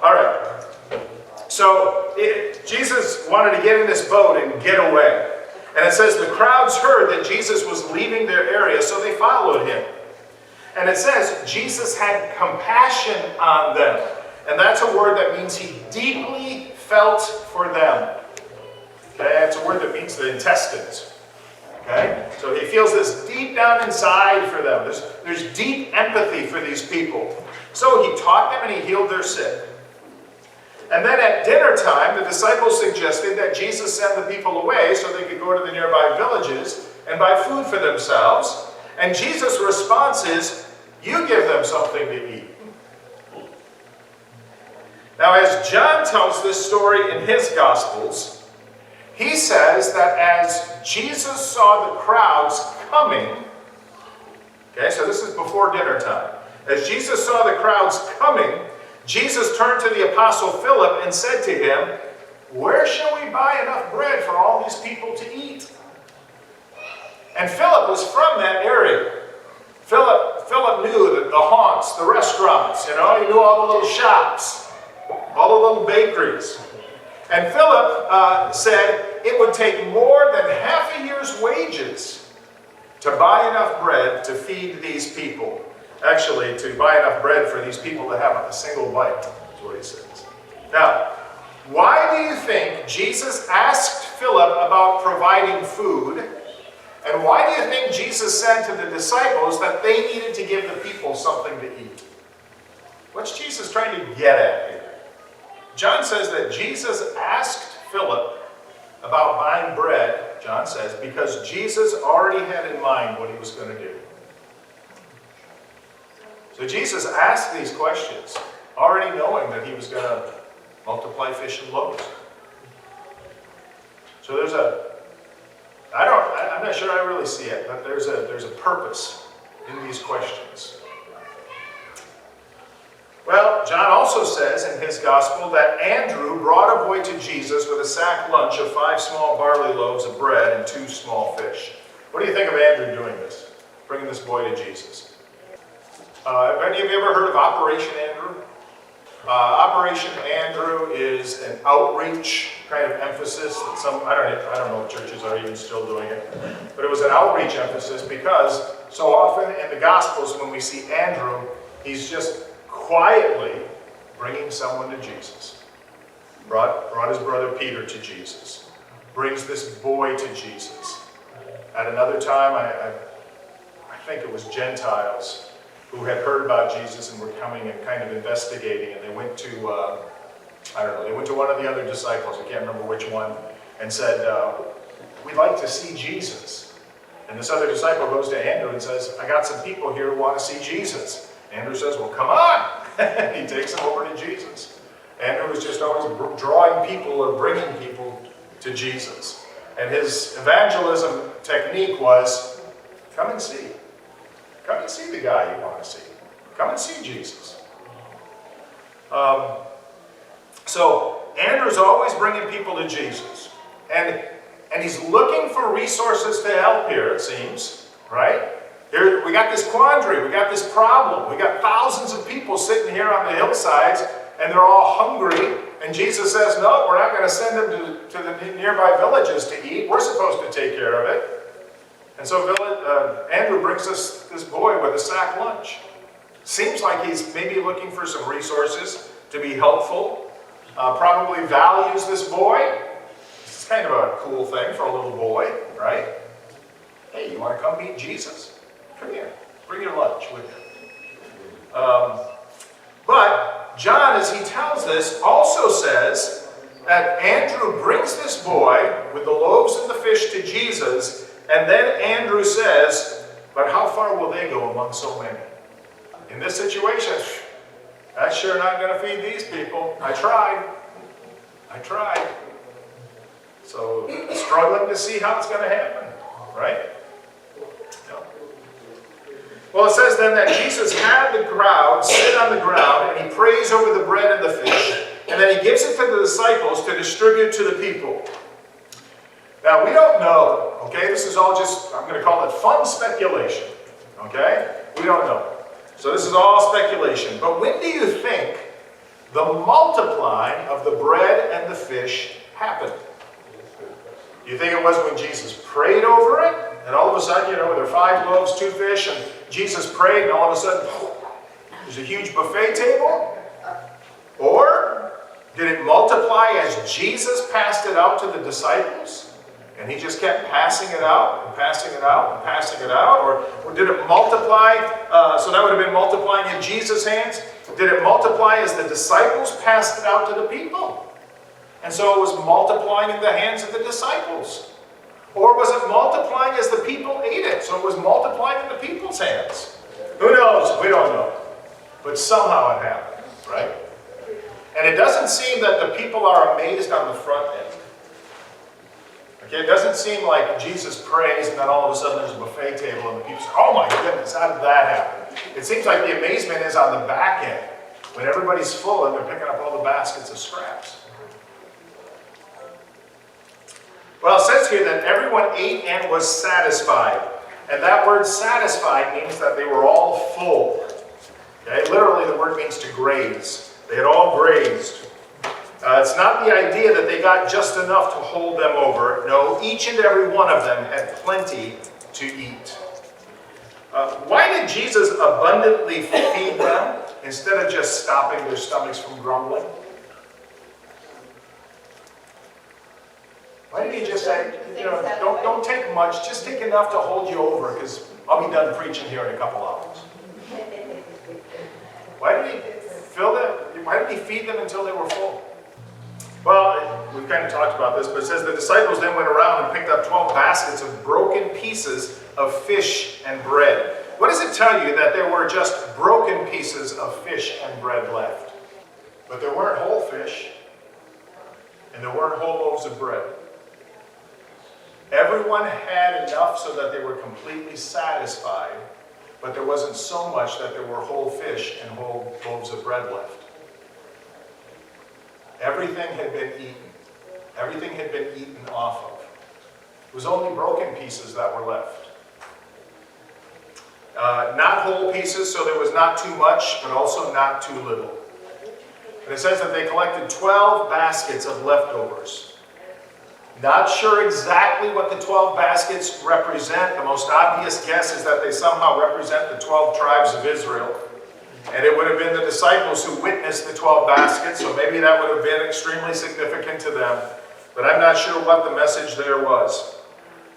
All right. So Jesus wanted to get in this boat and get away. And it says the crowds heard that Jesus was leaving their area, so they followed him. And it says Jesus had compassion on them. And that's a word that means he deeply felt for them. Okay? It's a word that means the intestines. Okay? So he feels this deep down inside for them. There's deep empathy for these people. So he taught them and he healed their sick. And then at dinner time, the disciples suggested that Jesus send the people away so they could go to the nearby villages and buy food for themselves. And Jesus' response is, you give them something to eat. Now, as John tells this story in his Gospels, he says that as Jesus saw the crowds coming, okay, so this is before dinner time. As Jesus saw the crowds coming, Jesus turned to the apostle Philip and said to him, where shall we buy enough bread for all these people to eat? And Philip was from that area. Philip knew the haunts, the restaurants, he knew all the little shops, all the little bakeries. And Philip said it would take more than half a year's wages to buy enough bread to feed these people. Actually, to buy enough bread for these people to have a single bite, is what he says. Now, why do you think Jesus asked Philip about providing food? And why do you think Jesus said to the disciples that they needed to give the people something to eat? What's Jesus trying to get at here? John says that Jesus asked Philip about buying bread, John says, because Jesus already had in mind what he was going to do. So Jesus asked these questions, already knowing that he was going to multiply fish and loaves. So I'm not sure I really see it, but there's a purpose in these questions. Well, John also says in his gospel that Andrew brought a boy to Jesus with a sack lunch of 5 small barley loaves of bread and 2 small fish. What do you think of Andrew doing this, bringing this boy to Jesus? Have any of you ever heard of Operation Andrew? Operation Andrew is an outreach kind of emphasis that I don't know if churches are even still doing it, but it was an outreach emphasis because so often in the Gospels when we see Andrew, he's just quietly bringing someone to Jesus. Brought his brother Peter to Jesus. Brings this boy to Jesus. At another time, I think it was Gentiles who had heard about Jesus and were coming and kind of investigating, and they went to, they went to one of the other disciples, I can't remember which one, and said, we'd like to see Jesus. And this other disciple goes to Andrew and says, I got some people here who want to see Jesus. Andrew says, well, come on. He takes them over to Jesus. Andrew was just always drawing people or bringing people to Jesus. And his evangelism technique was, come and see. Come and see the guy you want to see. Come and see Jesus. So Andrew's always bringing people to Jesus. And he's looking for resources to help here, it seems. Right? Here, we got this quandary. We got this problem. We got thousands of people sitting here on the hillsides, and they're all hungry. And Jesus says, no, we're not going to send them to the nearby villages to eat. We're supposed to take care of it. And so Andrew brings us this boy with a sack lunch. Seems like he's maybe looking for some resources to be helpful. Probably values this boy. It's kind of a cool thing for a little boy, right? Hey, you want to come meet Jesus? Come here. Bring your lunch with you. But John, as he tells this, also says that Andrew brings this boy with the loaves and the fish to Jesus. And then Andrew says, but how far will they go among so many? In this situation, that's sure not going to feed these people. I tried. So, struggling to see how it's going to happen, right? No. Well, it says then that Jesus had the crowd sit on the ground, and he prays over the bread and the fish, and then he gives it to the disciples to distribute to the people. Now, we don't know, okay? This is all just, I'm going to call it fun speculation, okay? We don't know. So this is all speculation. But when do you think the multiplying of the bread and the fish happened? Do you think it was when Jesus prayed over it? And all of a sudden, there are 5 loaves, 2 fish, and Jesus prayed, and all of a sudden, there's a huge buffet table? Or did it multiply as Jesus passed it out to the disciples? And he just kept passing it out, and passing it out, and passing it out? Or did it multiply, so that would have been multiplying in Jesus' hands? Did it multiply as the disciples passed it out to the people? And so it was multiplying in the hands of the disciples. Or was it multiplying as the people ate it? So it was multiplying in the people's hands. Who knows? We don't know. But somehow it happened, right? And it doesn't seem that the people are amazed on the front end. Okay, it doesn't seem like Jesus prays and then all of a sudden there's a buffet table and the people say, oh my goodness, how did that happen? It seems like the amazement is on the back end, when everybody's full and they're picking up all the baskets of scraps. Well, it says here that everyone ate and was satisfied. And that word satisfied means that they were all full. Okay? Literally, the word means to graze. They had all grazed. It's not the idea that they got just enough to hold them over. No, each and every one of them had plenty to eat. Why did Jesus abundantly feed them instead of just stopping their stomachs from grumbling? Why did he just say, don't take much, just take enough to hold you over, because I'll be done preaching here in a couple hours. Why did he fill them? Why did he feed them until they were full? Well, we've kind of talked about this, but it says the disciples then went around and picked up 12 baskets of broken pieces of fish and bread. What does it tell you that there were just broken pieces of fish and bread left? But there weren't whole fish, and there weren't whole loaves of bread. Everyone had enough so that they were completely satisfied, but there wasn't so much that there were whole fish and whole loaves of bread left. Everything had been eaten. Everything had been eaten off of. It was only broken pieces that were left. Not whole pieces, so there was not too much, but also not too little. And it says that they collected 12 baskets of leftovers. Not sure exactly what the 12 baskets represent. The most obvious guess is that they somehow represent the 12 tribes of Israel. And it would have been the disciples who witnessed the 12 baskets, so maybe that would have been extremely significant to them. But I'm not sure what the message there was.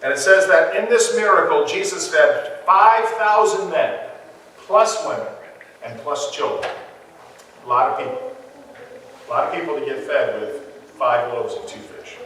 And it says that in this miracle, Jesus fed 5,000 men, plus women, and plus children. A lot of people. A lot of people to get fed with 5 loaves and 2 fish.